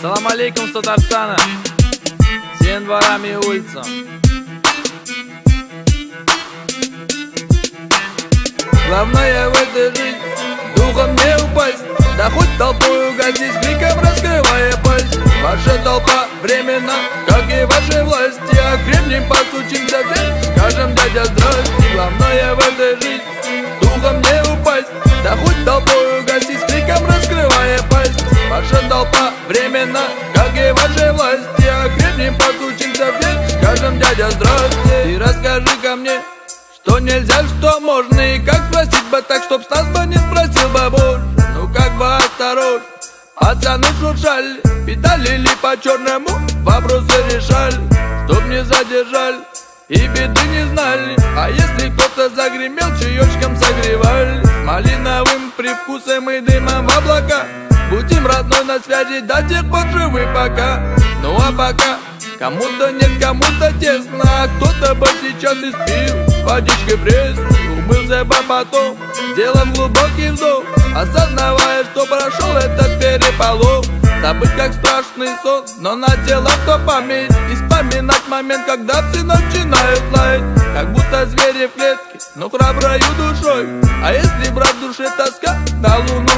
Салам алейкум с Татарстана, всем дворам и улицам. Главное в этой жизни духом не упасть, да хоть толпой угодить, криком раскрывая пасть. Ваша толпа временно, как и ваша власть, а крепнем посучимся вверх, скажем дядя здрасте. Главное в этой жизни духом не упасть, да хоть толпой угодить, криком раскрывая пасть. Ваша толпа временно, как и ваша власть, а крепнем посучимся вверх, скажем дядя здрасте. Ты расскажи-ка мне, что нельзя, что можно, и как спросить бы так, чтоб с нас бы не спросил бы больше. Ну как бы осторожно, пацаны шуршали, педалили по черному, вопросы решали, чтоб не задержали и беды не знали. А если кто-то загремел, чаечком согревали, с малиновым привкусом и дымом в облака. Будем родной на связи до тех пор живы пока. Ну а пока кому-то нет, кому-то тесно, а кто-то бы сейчас и спил водичкой пресной, умылся бы потом, сделав глубокий вздох, осознавая, что прошел этот переполох. Забыть как страшный сон, но на тело то память, и вспоминать момент, когда все начинают лаять, как будто звери в клетке, но храброю душой. А если брать в душе тоска, на луну